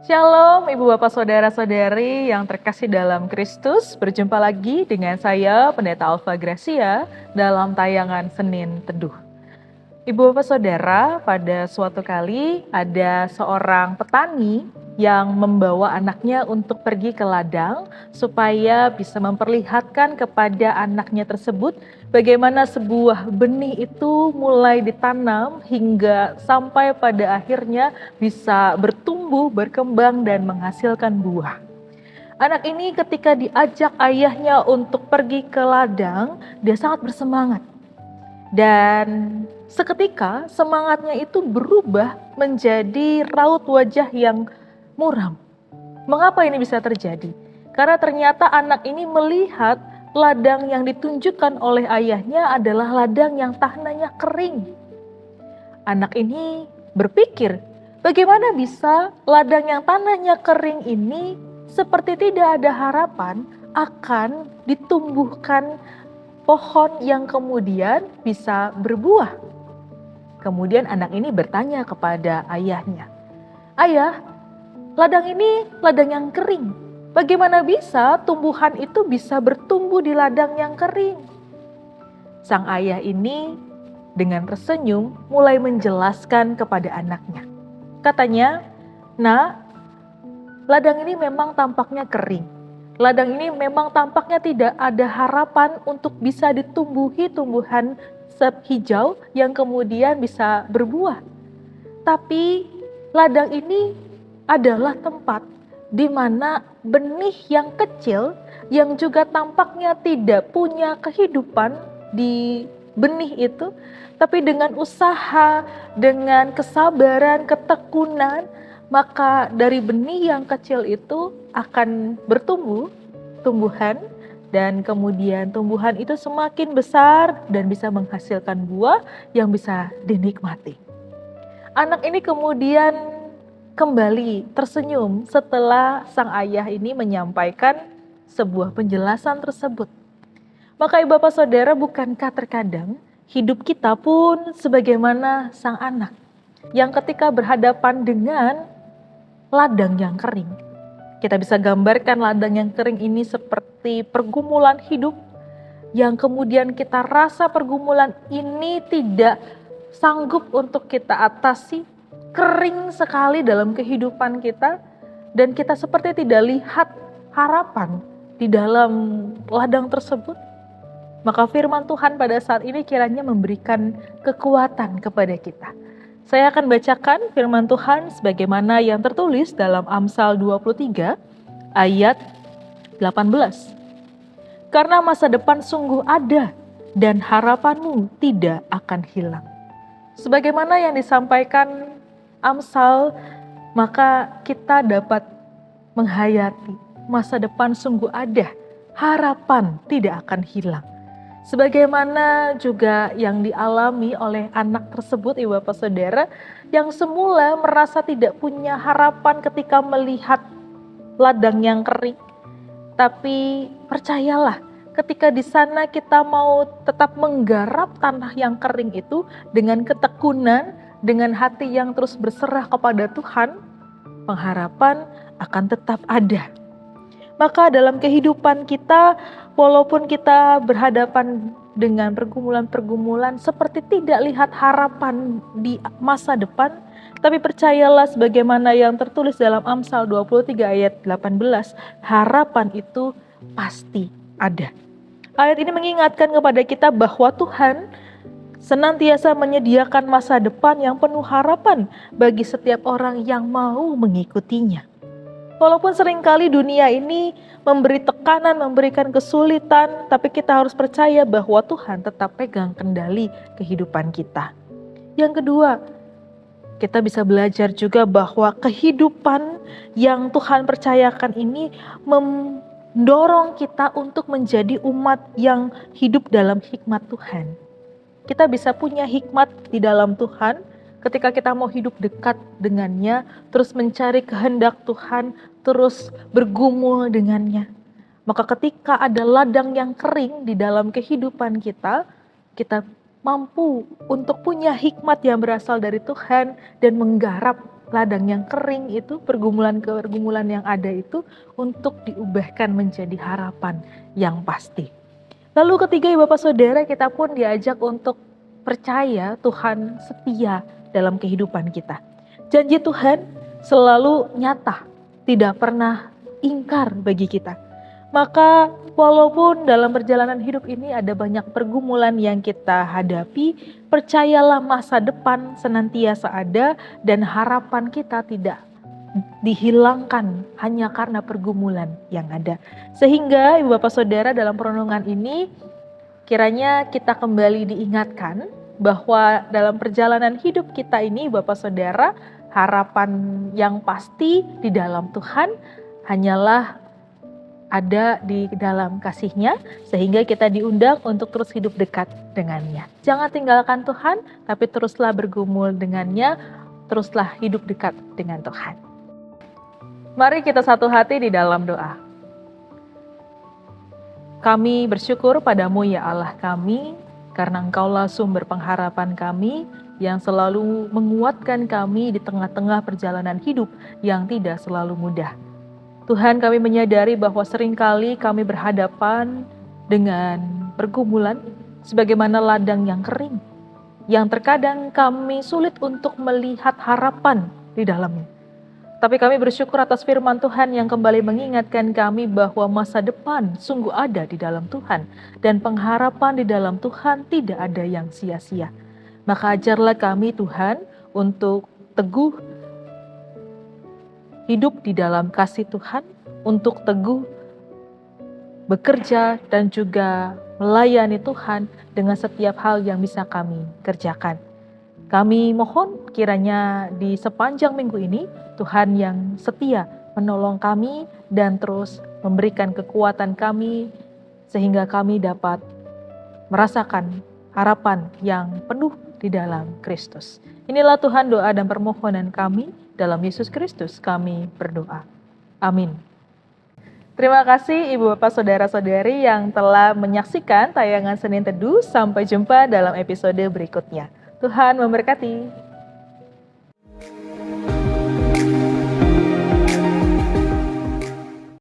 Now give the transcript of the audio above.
Shalom Ibu Bapak Saudara-saudari yang terkasih dalam Kristus. Berjumpa lagi dengan saya Pendeta Alfa Gracia dalam tayangan Senin Teduh. Ibu Bapak Saudara, pada suatu kali ada seorang petani yang membawa anaknya untuk pergi ke ladang supaya bisa memperlihatkan kepada anaknya tersebut bagaimana sebuah benih itu mulai ditanam hingga sampai pada akhirnya bisa bertumbuh, berkembang dan menghasilkan buah. Anak ini ketika diajak ayahnya untuk pergi ke ladang, dia sangat bersemangat. Dan seketika semangatnya itu berubah menjadi raut wajah yang muram. Mengapa ini bisa terjadi? Karena ternyata anak ini melihat ladang yang ditunjukkan oleh ayahnya adalah ladang yang tanahnya kering. Anak ini berpikir, bagaimana bisa ladang yang tanahnya kering ini seperti tidak ada harapan akan ditumbuhkan pohon yang kemudian bisa berbuah. Kemudian anak ini bertanya kepada ayahnya, "Ayah, ladang ini ladang yang kering. Bagaimana bisa tumbuhan itu bisa bertumbuh di ladang yang kering?" Sang ayah ini dengan tersenyum mulai menjelaskan kepada anaknya. Katanya, "Nak, ladang ini memang tampaknya kering. Ladang ini memang tampaknya tidak ada harapan untuk bisa ditumbuhi tumbuhan hijau yang kemudian bisa berbuah. Tapi ladang ini adalah tempat di mana benih yang kecil yang juga tampaknya tidak punya kehidupan di benih itu, tapi dengan usaha, dengan kesabaran, ketekunan, maka dari benih yang kecil itu akan bertumbuh tumbuhan dan kemudian tumbuhan itu semakin besar dan bisa menghasilkan buah yang bisa dinikmati." Anak ini kemudian kembali tersenyum setelah sang ayah ini menyampaikan sebuah penjelasan tersebut. Maka Ibu Bapak Saudara, bukankah terkadang hidup kita pun sebagaimana sang anak yang ketika berhadapan dengan ladang yang kering. Kita bisa gambarkan ladang yang kering ini seperti pergumulan hidup yang kemudian kita rasa pergumulan ini tidak sanggup untuk kita atasi, kering sekali dalam kehidupan kita, dan kita seperti tidak lihat harapan di dalam ladang tersebut. Maka firman Tuhan pada saat ini kiranya memberikan kekuatan kepada kita. Saya akan bacakan firman Tuhan sebagaimana yang tertulis dalam Amsal 23 ayat 18. "Karena masa depan sungguh ada dan harapanmu tidak akan hilang." Sebagaimana yang disampaikan Amsal, maka kita dapat menghayati masa depan sungguh ada, harapan tidak akan hilang. Sebagaimana juga yang dialami oleh anak tersebut, Ibu Bapak Saudara, yang semula merasa tidak punya harapan ketika melihat ladang yang kering. Tapi percayalah, ketika di sana kita mau tetap menggarap tanah yang kering itu dengan ketekunan, dengan hati yang terus berserah kepada Tuhan, pengharapan akan tetap ada. Maka dalam kehidupan kita, walaupun kita berhadapan dengan pergumulan-pergumulan seperti tidak lihat harapan di masa depan, tapi percayalah sebagaimana yang tertulis dalam Amsal 23 ayat 18, harapan itu pasti ada. Ayat ini mengingatkan kepada kita bahwa Tuhan senantiasa menyediakan masa depan yang penuh harapan bagi setiap orang yang mau mengikutinya. Walaupun seringkali dunia ini memberi tekanan, memberikan kesulitan, tapi kita harus percaya bahwa Tuhan tetap pegang kendali kehidupan kita. Yang kedua, kita bisa belajar juga bahwa kehidupan yang Tuhan percayakan ini mendorong kita untuk menjadi umat yang hidup dalam hikmat Tuhan. Kita bisa punya hikmat di dalam Tuhan ketika kita mau hidup dekat dengannya, terus mencari kehendak Tuhan, terus bergumul dengannya. Maka ketika ada ladang yang kering di dalam kehidupan kita, kita mampu untuk punya hikmat yang berasal dari Tuhan dan menggarap ladang yang kering itu, pergumulan yang ada itu untuk diubahkan menjadi harapan yang pasti. Lalu ketiga, Bapak Saudara, kita pun diajak untuk percaya Tuhan setia dalam kehidupan kita. Janji Tuhan selalu nyata, tidak pernah ingkar bagi kita. Maka walaupun dalam perjalanan hidup ini ada banyak pergumulan yang kita hadapi, percayalah masa depan senantiasa ada dan harapan kita tidak dihilangkan hanya karena pergumulan yang ada. Sehingga Ibu Bapak Saudara, dalam perenungan ini kiranya kita kembali diingatkan bahwa dalam perjalanan hidup kita ini, Bapak Saudara, harapan yang pasti di dalam Tuhan hanyalah ada di dalam kasih-Nya, sehingga kita diundang untuk terus hidup dekat dengan-Nya. Jangan tinggalkan Tuhan, tapi teruslah bergumul dengan-Nya, teruslah hidup dekat dengan Tuhan. Mari kita satu hati di dalam doa. Kami bersyukur padamu ya Allah kami, karena Engkaulah sumber pengharapan kami, yang selalu menguatkan kami di tengah-tengah perjalanan hidup yang tidak selalu mudah. Tuhan, kami menyadari bahwa seringkali kami berhadapan dengan pergumulan sebagaimana ladang yang kering, yang terkadang kami sulit untuk melihat harapan di dalamnya. Tapi kami bersyukur atas firman Tuhan yang kembali mengingatkan kami bahwa masa depan sungguh ada di dalam Tuhan, dan pengharapan di dalam Tuhan tidak ada yang sia-sia. Maka ajarlah kami Tuhan untuk teguh hidup di dalam kasih Tuhan, untuk teguh bekerja dan juga melayani Tuhan dengan setiap hal yang bisa kami kerjakan. Kami mohon kiranya di sepanjang minggu ini Tuhan yang setia menolong kami dan terus memberikan kekuatan kami sehingga kami dapat merasakan harapan yang penuh di dalam Kristus. Inilah Tuhan doa dan permohonan kami. Dalam Yesus Kristus kami berdoa. Amin. Terima kasih Ibu Bapak Saudara-saudari yang telah menyaksikan tayangan Senin Teduh. Sampai jumpa dalam episode berikutnya. Tuhan memberkati.